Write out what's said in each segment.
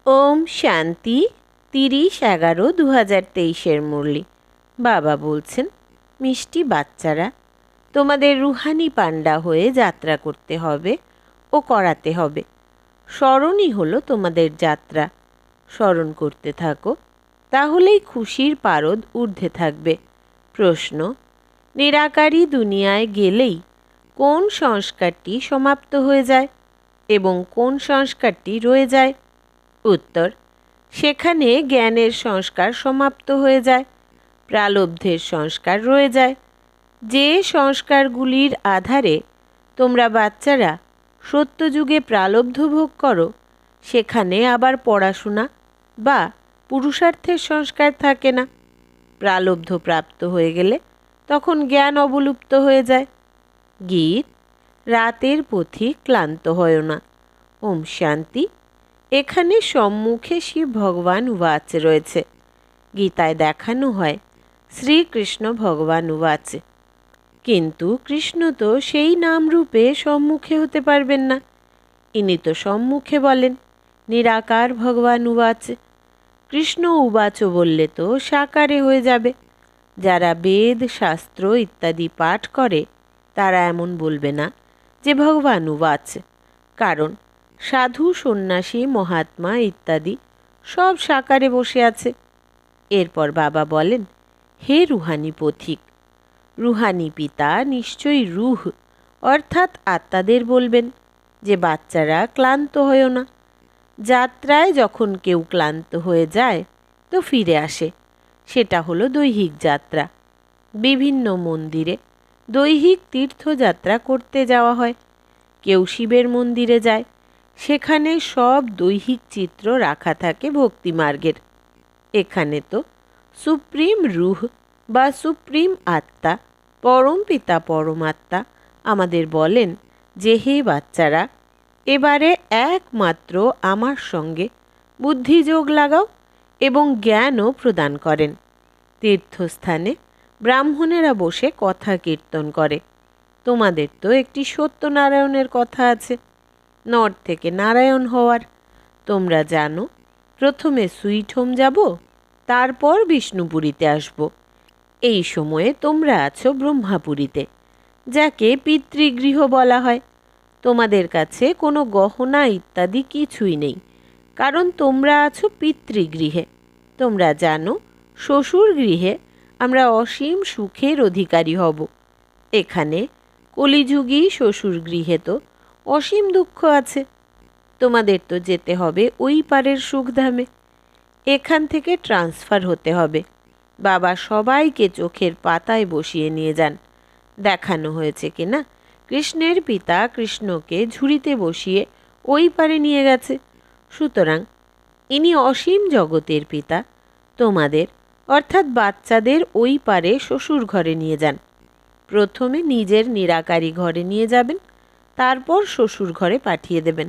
ওম শান্তি 30/11/2023 মুরলি। বাবা বলছেন, মিষ্টি বাচ্চারা, তোমাদের রুহানি পান্ডা হয়ে যাত্রা করতে হবে ও করাতে হবে। স্মরণই হলো তোমাদের যাত্রা। স্মরণ করতে থাকো, তাহলেই খুশির পারদ ঊর্ধ্বে থাকবে। প্রশ্ন: নিরাকারী দুনিয়ায় গেলেই কোন সংস্কারটি সমাপ্ত হয়ে যায় এবং কোন সংস্কারটি রয়ে যায়? উত্তর: সেখানে জ্ঞানের সংস্কার সমাপ্ত হয়ে যায়, প্রালব্ধের সংস্কার রয়ে যায়। যে সংস্কারগুলির আধারে তোমরা বাচ্চারা সত্যযুগে প্রালব্ধ ভোগ করো, সেখানে আবার পড়াশোনা বা পুরুষার্থের সংস্কার থাকে না। প্রালব্ধ প্রাপ্ত হয়ে গেলে তখন জ্ঞান অবলুপ্ত হয়ে যায়। গীত: রাতের পথিক ক্লান্ত হয় না। ওম শান্তি। এখানে সম্মুখে শিব ভগবান উবাচ রয়েছে। গীতায় দেখানো হয় শ্রীকৃষ্ণ ভগবান উবাচ, কিন্তু কৃষ্ণ তো সেই নামরূপে সম্মুখে হতে পারবেন না। ইনি তো সম্মুখে বলেন নিরাকার ভগবান উবাচ। কৃষ্ণ উবাচ বললে তো সাকারে হয়ে যাবে। যারা বেদ শাস্ত্র ইত্যাদি পাঠ করে তারা এমন বলবে না যে ভগবান উবাচ, কারণ সাধু সন্ন্যাসী মহাত্মা ইত্যাদি সব সাকারে বসে আছে। এরপর বাবা বলেন, হে রুহানি পথিক, রুহানি পিতা নিশ্চয়ই রুহ অর্থাৎ আত্মাদের বলবেন যে বাচ্চারা ক্লান্ত হয়েও না। যাত্রায় যখন কেউ ক্লান্ত হয়ে যায় তো ফিরে আসে, সেটা হলো দৈহিক যাত্রা। বিভিন্ন মন্দিরে দৈহিক তীর্থযাত্রা করতে যাওয়া হয়। কেউ শিবের মন্দিরে যায়, সেখানে সব দৈহিক চিত্র রাখা থাকে ভক্তিমার্গের। এখানে তো সুপ্রিম রুহ বা সুপ্রিম আত্মা, পরম পিতা পরমাত্মা আমাদের বলেন যে হে বাচ্চারা, এবারে একমাত্র আমার সঙ্গে বুদ্ধিযোগ লাগাও এবং জ্ঞানও প্রদান করেন। তীর্থস্থানে ব্রাহ্মণেরা বসে কথা কীর্তন করে। তোমাদের তো একটি সত্যনারায়ণের কথা আছে, নর থেকে নারায়ণ হওয়ার। তোমরা জানো, প্রথমে সুইট হোম যাব, তারপর বিষ্ণুপুরীতে আসব। এই সময়ে তোমরা আছো ব্রহ্মাপুরীতে, যাকে পিতৃগৃহ বলা হয়। তোমাদের কাছে কোনো গহনা ইত্যাদি কিছুই নেই, কারণ তোমরা আছো পিতৃগৃহে। তোমরা জানো, শ্বশুর গৃহে আমরা অসীম সুখের অধিকারী হব। এখানে কলিযুগী শ্বশুর গৃহে তো অসীম দুঃখ আছে। তোমাদের তো যেতে হবে ওই পারের সুখধামে। এখান থেকে ট্রান্সফার হতে হবে। বাবা সবাইকে চোখের পাতায় বসিয়ে নিয়ে যান। দেখানো হয়েছে কিনা কৃষ্ণের পিতা কৃষ্ণকে ঝুড়িতে বসিয়ে ওই পারে নিয়ে গেছে। সুতরাং ইনি অসীম জগতের পিতা। তোমাদের অর্থাৎ বাচ্চাদের ওই পারে শ্বশুর ঘরে নিয়ে যান। প্রথমে নিজের নিরাকারী ঘরে নিয়ে যাবেন, তারপর শ্বশুর ঘরে পাঠিয়ে দেবেন।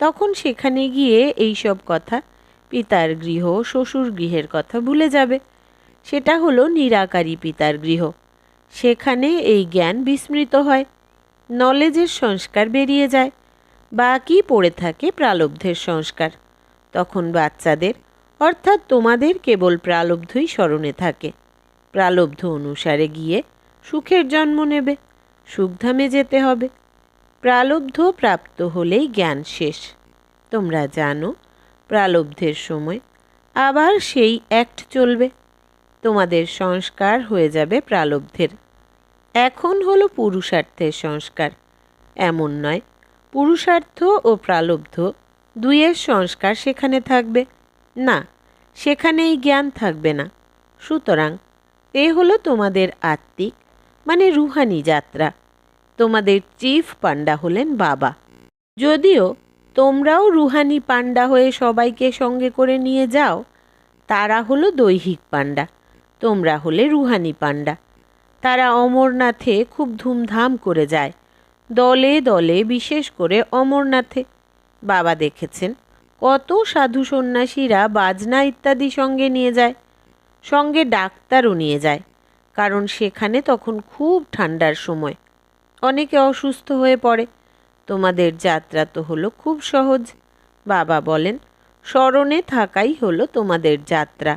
তখন সেখানে গিয়ে এই সব কথা, পিতার গৃহ শ্বশুর গৃহের কথা ভুলে যাবে। সেটা হলো নিরাকারী পিতার গৃহ। সেখানে এই জ্ঞান বিস্মৃত হয়, নলেজের সংস্কার বেরিয়ে যায়, বাকি পড়ে থাকে প্রালব্ধের সংস্কার। তখন বাচ্চাদের অর্থাৎ তোমাদের কেবল প্রালব্ধই স্মরণে থাকে। প্রালব্ধ অনুসারে গিয়ে সুখের জন্ম নেবে, সুখধামে যেতে হবে। প্রালব্ধ প্রাপ্ত হলেই জ্ঞান শেষ। তোমরা জানো, প্রালব্ধের সময় আবার সেই অ্যাক্ট চলবে। তোমাদের সংস্কার হয়ে যাবে প্রালব্ধের। এখন হলো পুরুষার্থের সংস্কার। এমন নয় পুরুষার্থ ও প্রালব্ধ দুইয়ের সংস্কার সেখানে থাকবে না, সেখানেই জ্ঞান থাকবে না। সুতরাং এ হলো তোমাদের আত্মিক মানে রুহানি যাত্রা। তোমাদের চিফ পান্ডা হলেন বাবা। যদিও তোমরাও রুহানি পান্ডা হয়ে সবাইকে সঙ্গে করে নিয়ে যাও, তারা হলো দৈহিক পান্ডা, তোমরা হলে রুহানি পান্ডা। তারা অমরনাথে খুব ধুমধাম করে যায়, দলে দলে, বিশেষ করে অমরনাথে। বাবা দেখেছেন কত সাধু সন্ন্যাসীরা বাজনা ইত্যাদি সঙ্গে নিয়ে যায়, সঙ্গে ডাক্তারও নিয়ে যায়, কারণ সেখানে তখন খুব ঠান্ডার সময়, অনেকে অসুস্থ হয়ে পড়ে। তোমাদের যাত্রা তো হলো খুব সহজ। বাবা বলেন স্মরণে থাকাই হলো তোমাদের যাত্রা।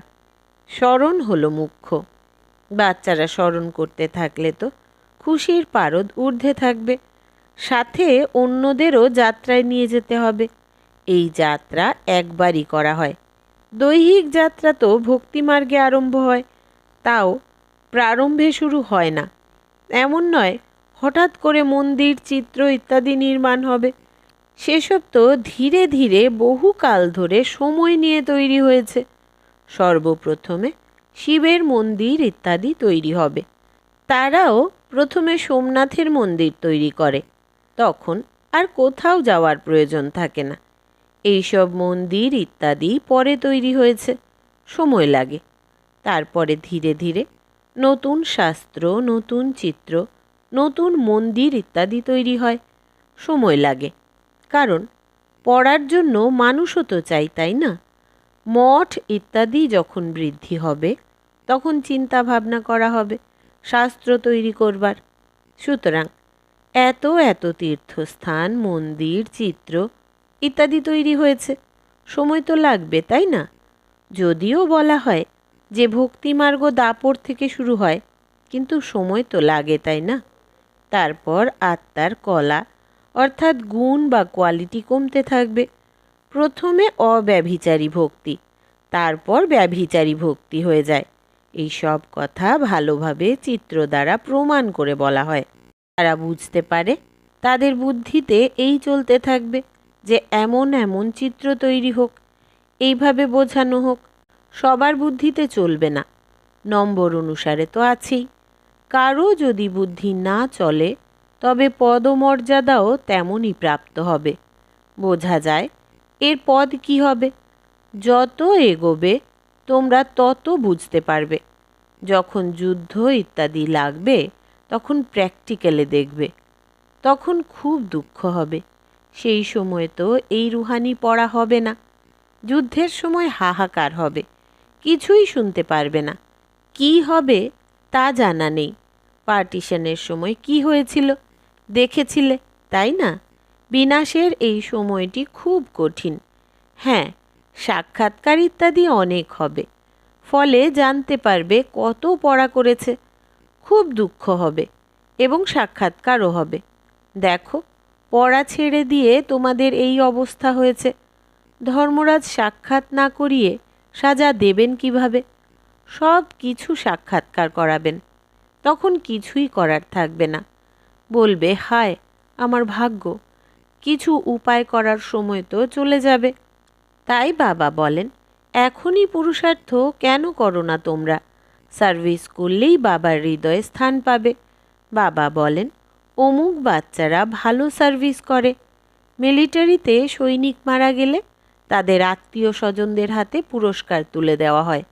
স্মরণ হলো মুখ্য। বাচ্চারা স্মরণ করতে থাকলে তো খুশির পারদ ঊর্ধ্বে থাকবে। সাথে অন্যদেরও যাত্রায় নিয়ে যেতে হবে। এই যাত্রা একবারই করা হয়। দৈহিক যাত্রা তো ভক্তিমার্গে আরম্ভ হয়, তাও প্রারম্ভে শুরু হয় না। এমন নয় হঠাৎ করে মন্দির, চিত্র ইত্যাদি নির্মাণ হবে। সেসব তো ধীরে ধীরে বহুকাল ধরে সময় নিয়ে তৈরি হয়েছে। সর্বপ্রথমে শিবের মন্দির ইত্যাদি তৈরি হবে। তারাও প্রথমে সোমনাথের মন্দির তৈরি করে। তখন আর কোথাও যাওয়ার প্রয়োজন থাকে না। এইসব মন্দির ইত্যাদি পরে তৈরি হয়েছে, সময় লাগে। তারপরে ধীরে ধীরে নতুন শাস্ত্র, নতুন চিত্র, নতুন মন্দির ইত্যাদি তৈরি হয়, সময় লাগে। কারণ পড়ার জন্য মানুষও তো চাই, তাই না? মঠ ইত্যাদি যখন বৃদ্ধি হবে তখন চিন্তা ভাবনা করা হবে শাস্ত্র তৈরি করবার। সুতরাং এত এত তীর্থস্থান, মন্দির, চিত্র ইত্যাদি তৈরি হয়েছে, সময় তো লাগবে, তাই না? যদিও বলা হয় যে ভক্তিমার্গ দাপর থেকে শুরু হয়, কিন্তু সময় তো লাগে, তাই না? তারপর আত্মার কলা অর্থাৎ গুণ বা কোয়ালিটি কমতে থাকবে। প্রথমে অব্যভিচারী ভক্তি, তারপর ব্যভিচারী ভক্তি হয়ে যায়। এই সব কথা ভালোভাবে চিত্র দ্বারা প্রমাণ করে বলা হয়। তারা বুঝতে পারে, তাদের বুদ্ধিতে এই চলতে থাকবে যে এমন এমন চিত্র তৈরি হোক, এইভাবে বোঝানো হোক। সবার বুদ্ধিতে চলবে না, নম্বর অনুসারে তো আছেই। কারো যদি বুদ্ধি না চলে তবে পদমর্যাদাও তেমনই প্রাপ্ত হবে। বোঝা যায় এর পদ কি হবে। যত এগোবে তোমরা তত বুঝতে পারবে। যখন যুদ্ধ ইত্যাদি লাগবে তখন প্র্যাকটিক্যালে দেখবে, তখন খুব দুঃখ হবে। সেই সময় তো এই রুহানি পড়া হবে না। যুদ্ধের সময় হাহাকার হবে, কিছুই শুনতে পারবে না। কি হবে তা জানা নেই। পার্টিশনের সময় কি হয়েছিল দেখেছিলে, তাই না? বিনাশের এই সময়টি খুব কঠিন। হ্যাঁ, সাক্ষাৎকার ইত্যাদি অনেক হবে, ফলে জানতে পারবে কত পড়া করেছে। খুব দুঃখ হবে এবং সাক্ষাৎকারও হবে। দেখো, পড়া ছেড়ে দিয়ে তোমাদের এই অবস্থা হয়েছে। ধর্মরাজ সাক্ষাৎ না করিয়ে সাজা দেবেন কিভাবে? সব কিছু সাক্ষাৎকার করাবেন, তখন কিছুই করার থাকবে না। বলবে, হায় আমার ভাগ্য, কিছু উপায় করার সময় তো চলে যাবে। তাই বাবা বলেন, এখনই পুরুষার্থ কেন করো না তোমরা? সার্ভিস করলেই বাবার হৃদয়ে স্থান পাবে। বাবা বলেন, অমুক বাচ্চারা ভালো সার্ভিস করে। মিলিটারিতে সৈনিক মারা গেলে তাদের আত্মীয় স্বজনদের হাতে পুরস্কার তুলে দেওয়া হয়।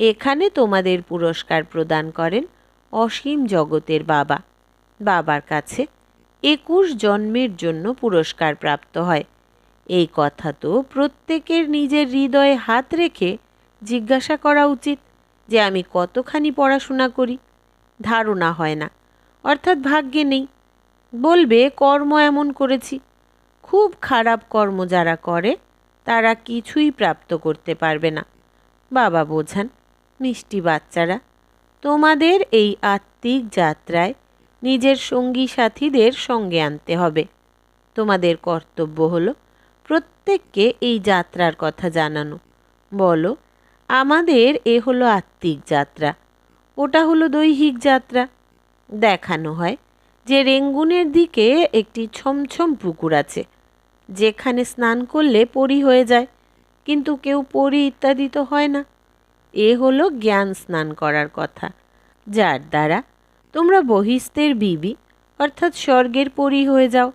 এখানে তোমাদের পুরস্কার প্রদান করেন অসীম জগতের বাবা। বাবার কাছে 21 জন্মের জন্য পুরস্কার প্রাপ্ত হয়। এই কথা তো প্রত্যেকের নিজের হৃদয়ে হাত রেখে জিজ্ঞাসা করা উচিত যে আমি কতখানি পড়াশোনা করি। ধারণা হয় না, অর্থাৎ ভাগ্যে নেই। বলবে কর্ম এমন করেছি। খুব খারাপ কর্ম যারা করে তারা কিছুই প্রাপ্ত করতে পারবে না। বাবা বোঝান, মিষ্টি বাচ্চারা, তোমাদের এই আত্মিক যাত্রায় নিজের সঙ্গী সাথীদের সঙ্গে আনতে হবে। তোমাদের কর্তব্য হলো প্রত্যেককে এই যাত্রার কথা জানানো। বলো, আমাদের এ হলো আত্মিক যাত্রা, ওটা হলো দৈহিক যাত্রা। দেখানো হয় যে রেঙ্গুনের দিকে একটি ছমছম পুকুর আছে, যেখানে স্নান করলে পরি হয়ে যায়, কিন্তু কেউ পরি ইত্যাদি তো হয় না। এ হলো জ্ঞান স্নান করার কথা, যার দ্বারা তোমরা বহিস্থের বিবি অর্থাৎ স্বর্গের পরি হয়ে যাও।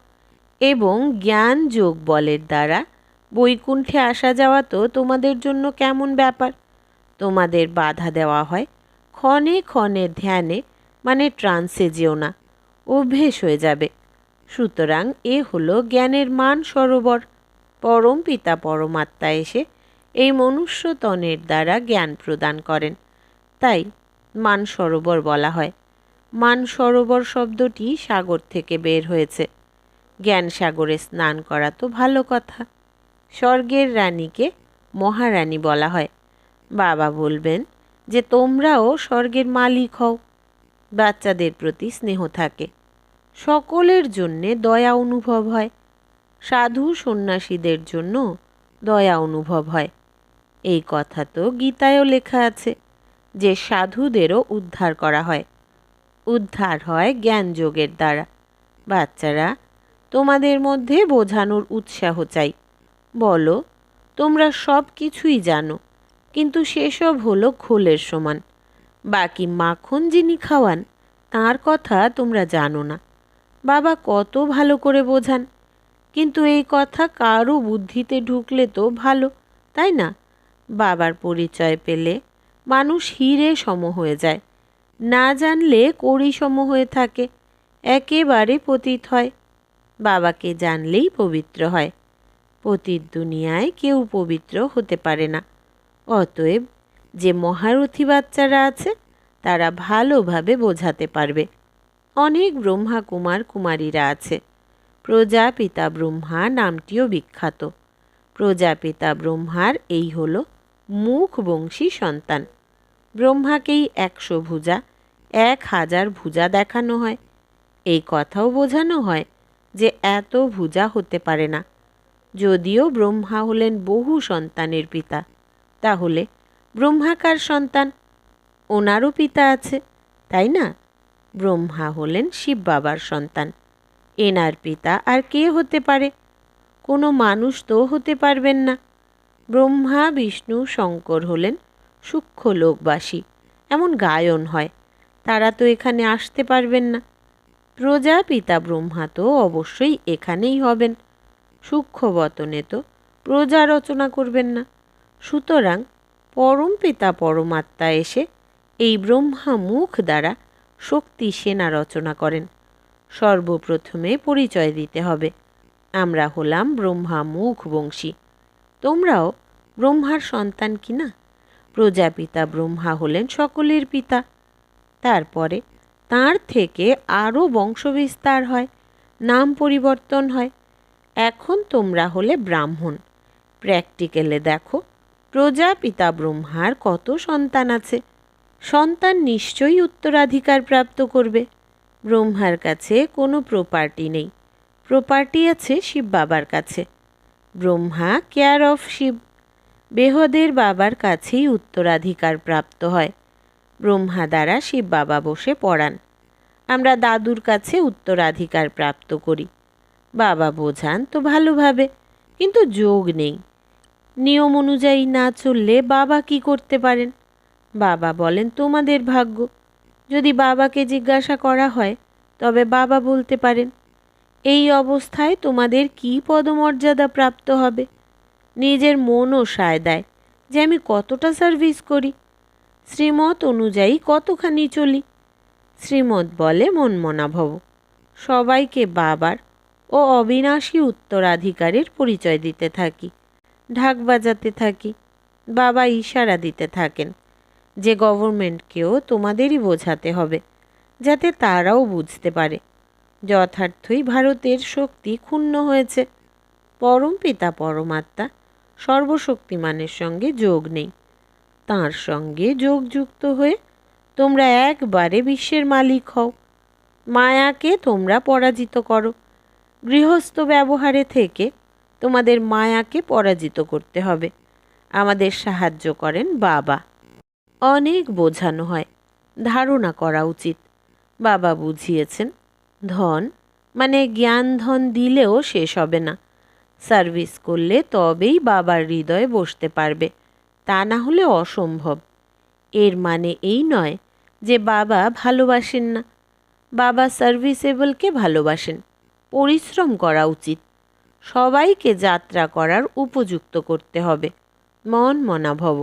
এবং জ্ঞান যোগ বলের দ্বারা বৈকুণ্ঠে আসা যাওয়া তো তোমাদের জন্য কেমন ব্যাপার। তোমাদের বাধা দেওয়া হয় ক্ষণে ক্ষণে ধ্যানে, মানে ট্রান্সে যেও না, অভ্যেস হয়ে যাবে। সুতরাং এ হলো জ্ঞানের মান সরোবর। পরম পিতা পরমাত্মা এসে এই মনুষ্যতনের দ্বারা জ্ঞান প্রদান করেন, তাই মান সরোবর বলা হয়। মান সরোবর শব্দটি সাগর থেকে বের হয়েছে। জ্ঞান সাগরে স্নান করা তো ভালো কথা। স্বর্গের রানীকে মহারানী বলা হয়। বাবা বলবেন যে তোমরাও স্বর্গের মালিক হও। বাচ্চাদের প্রতি স্নেহ থাকে, সকলের জন্যে দয়া অনুভব হয়, সাধু সন্ন্যাসীদের জন্য দয়া অনুভব হয়। এই কথা তো গীতায়ও লেখা আছে যে সাধুদেরও উদ্ধার করা হয়। উদ্ধার হয় জ্ঞান যোগের দ্বারা। বাচ্চারা, তোমাদের মধ্যে বোঝানোর উৎসাহ চাই। বলো, তোমরা সব কিছুই জানো, কিন্তু সেসব হলো ঘোলের সমান। বাকি মাখন যিনি খাওয়ান তার কথা তোমরা জানো না। বাবা কত ভালো করে বোঝান, কিন্তু এই কথা কারো বুদ্ধিতে ঢুকলে তো ভালো, তাই না? বাবার পরিচয় পেলে মানুষ হিরে সম হয়ে যায়, না জানলে কড়ি সম হয়ে থাকে, একেবারে পতিত হয়। বাবাকে জানলেই পবিত্র হয়। পতিত দুনিয়ায় কেউ পবিত্র হতে পারে না। অতএব যে মহারথী বাচ্চারা আছে তারা ভালোভাবে বোঝাতে পারবে। অনেক ব্রহ্মা কুমার কুমারীরা আছে। প্রজাপিতা ব্রহ্মা নামটিও বিখ্যাত। প্রজাপিতা ব্রহ্মার এই হলো মুখবংশী সন্তান। ব্রহ্মাকেই 100 ভুজা, 1000 ভুজা দেখানো হয়। এই কথাও বোঝানো হয় যে এত ভুজা হতে পারে না। যদিও ব্রহ্মা হলেন বহু সন্তানের পিতা, তাহলে ব্রহ্মাকার সন্তান, ওনারও পিতা আছে, তাই না? ব্রহ্মা হলেন শিব বাবার সন্তান। এনার পিতা আর কে হতে পারে? কোনো মানুষ তো হতে পারবেন না। ব্রহ্মা বিষ্ণু শঙ্কর হলেন সূক্ষ্ম লোকবাসী, এমন গায়ন হয়। তারা তো এখানে আসতে পারবেন না। প্রজাপিতা ব্রহ্মা তো অবশ্যই এখানেই হবেন। সূক্ষ্মবতনে তো প্রজা রচনা করবেন না। সুতরাং পরম পিতা পরমাত্মা এসে এই ব্রহ্মা মুখ দ্বারা শক্তি সেনা রচনা করেন। সর্বপ্রথমে পরিচয় দিতে হবে, আমরা হলাম ব্রহ্মা মুখ বংশী। তোমরাও ব্রহ্মার সন্তান কি না? প্রজাপিতা ব্রহ্মা হলেন সকলের পিতা। তারপরে তার থেকে আরও বংশবিস্তার হয়, নাম পরিবর্তন হয়। এখন তোমরা হলে ব্রাহ্মণ। প্র্যাকটিক্যালে দেখো, প্রজাপিতা ব্রহ্মার কত সন্তান আছে। সন্তান নিশ্চয়ই উত্তরাধিকার প্রাপ্ত করবে। ব্রহ্মার কাছে কোনো প্রপার্টি নেই, প্রপার্টি আছে শিব বাবার কাছে। Brahma care of Shiva. বেহদের বাবার কাছেই উত্তরাধিকার প্রাপ্ত হয়। ব্রহ্মা দ্বারা শিব বাবা বসে পড়ান। আমরা দাদুর কাছে উত্তরাধিকার প্রাপ্ত করি। বাবা বোঝান তো ভালোভাবে, কিন্তু যোগ নেই। নিয়ম অনুযায়ী না চললে বাবা কি করতে পারেন? বাবা বলেন তোমাদের ভাগ্য। যদি বাবাকে জিজ্ঞাসা করা হয় তবে বাবা বলতে পারেন এই অবস্থায় তোমাদের কি পদমর্যাদা প্রাপ্ত হবে। নিজের মনও সায় দেয় যে আমি কতটা সার্ভিস করি, শ্রীমত অনুযায়ী কতখানি চলি। শ্রীমত বলে মনমনা ভব। সবাইকে বাবার ও অবিনাশী উত্তরাধিকারের পরিচয় দিতে থাকি, ঢাক বাজাতে থাকি। বাবা ইশারা দিতে থাকেন যে গভর্নমেন্টকেও তোমাদেরই বোঝাতে হবে, যাতে তারাও বুঝতে পারে যথার্থই ভারতের শক্তি ক্ষুণ্ণ হয়েছে। পরম পিতা পরমাত্মা সর্বশক্তিমানের সঙ্গে যোগ নেই। তাঁর সঙ্গে যোগযুক্ত হয়ে তোমরা একবারে বিশ্বের মালিক হও। মায়াকে তোমরা পরাজিত করো। গৃহস্থ ব্যবহারে থেকে তোমাদের মায়াকে পরাজিত করতে হবে। আমাদের সাহায্য করেন বাবা। অনেক বোঝানো হয়, ধারণা করা উচিত। বাবা বুঝিয়েছেন, ধন মানে জ্ঞান ধন দিলেও শেষ হবে না। সার্ভিস করলে তবেই বাবার হৃদয়ে বসতে পারবে, তা না হলে অসম্ভব। এর মানে এই নয় যে বাবা ভালোবাসেন না। বাবা সার্ভিসেবলকে ভালোবাসেন। পরিশ্রম করা উচিত। সবাইকে যাত্রা করার উপযুক্ত করতে হবে। মন মনা ভব।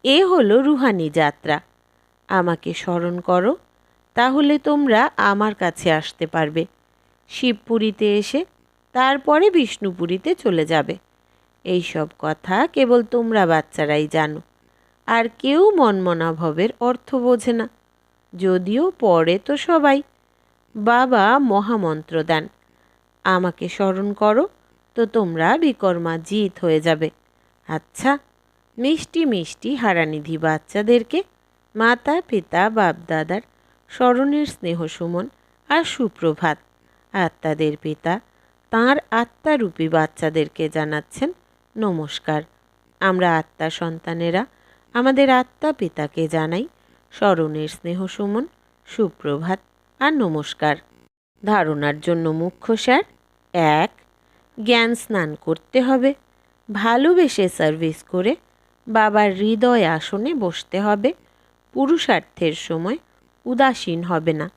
এ হলো রুহানি যাত্রা। আমাকে স্মরণ করো, তাহলে তোমরা আমার কাছে আসতে পারবে। শিবপুরীতে এসে তারপরে বিষ্ণুপুরীতে চলে যাবে। এই সব কথা কেবল তোমরা বাচ্চারাই জানো, আর কেউ মনমনা ভবের অর্থ বোঝে না। যদিও পড়ে তো সবাই। বাবা মহামন্ত্র দেন, আমাকে স্মরণ করো তো তোমরা বিকর্মা জিত হয়ে যাবে। আচ্ছা, মিষ্টি মিষ্টি হারানিধি বাচ্চাদেরকে মাতা পিতা বাপদাদার স্মরণের স্নেহসুমন আর সুপ্রভাত। আত্মাদের পিতা তাঁর আত্মারূপী বাচ্চাদেরকে জানাচ্ছেন নমস্কার। আমরা আত্মা সন্তানেরা আমাদের আত্মা পিতাকে জানাই স্মরণের স্নেহসুমন, সুপ্রভাত আর নমস্কার। ধারণার জন্য মুখ্য সার: 1. জ্ঞান স্নান করতে হবে, ভালোবেসে সার্ভিস করে বাবার হৃদয় আসনে বসতে হবে, পুরুষার্থের সময় উদাসীন হবে না।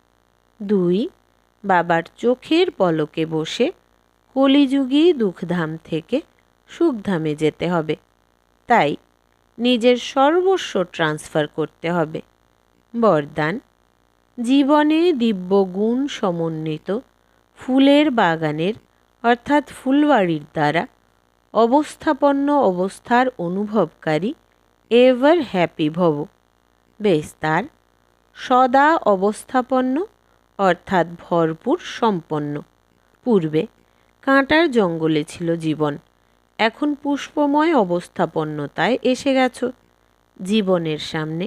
2. বাবার চোখের পলকে বসে কলিযুগী দুঃখধাম থেকে সুখধামে যেতে হবে, তাই নিজের সর্বস্ব ট্রান্সফার করতে হবে। বরদান: জীবনে দিব্য গুণ সমন্বিত ফুলের বাগানের অর্থাৎ ফুলবাড়ির দ্বারা অবস্থাপন্ন অবস্থার অনুভবকারী এভার হ্যাপি ভব। বেস্তার: সদা অবস্থাপন্ন অর্থাৎ ভরপুর সম্পন্ন। পূর্বে কাঁটার জঙ্গলে ছিল জীবন, এখন পুষ্পময় অবস্থাপন্নতায় এসে গেছো। জীবনের সামনে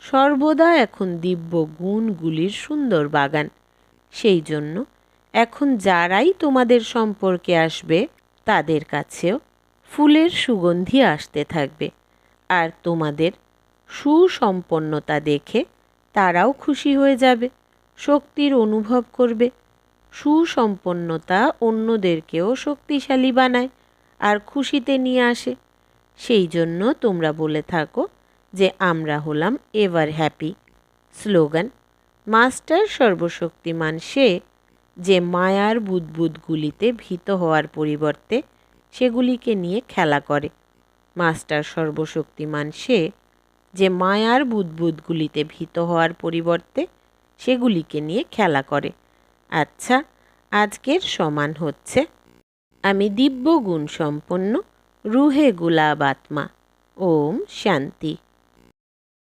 সর্বদা এখন দিব্য গুণগুলির সুন্দর বাগান। সেই জন্য এখন যারাই তোমাদের সম্পর্কে আসবে তাদের কাছেও ফুলের সুগন্ধি আসতে থাকবে, আর তোমাদের সুসম্পন্নতা দেখে তারাও খুশি হয়ে যাবে, শক্তির অনুভব করবে। সুসম্পন্নতা অন্যদেরকেও শক্তিশালী বানায় আর খুশিতে নিয়ে আসে। সেই জন্য তোমরা বলে থাকো যে আমরা হলাম এভার হ্যাপি। স্লোগান: মাস্টার সর্বশক্তিমান সে যে মায়ার বুদবুদগুলিতে ভীত হওয়ার পরিবর্তে সেগুলিকে নিয়ে খেলা করে। মাস্টার সর্বশক্তিমান সে যে মায়ার বুদবুদগুলিতে ভীত হওয়ার পরিবর্তে সেগুলিকে নিয়ে খেলা করে। আচ্ছা, আজকের সমান হচ্ছে: আমি দিব্য গুণ সম্পন্ন রুহে গুলাব আত্মা। ওম শান্তি।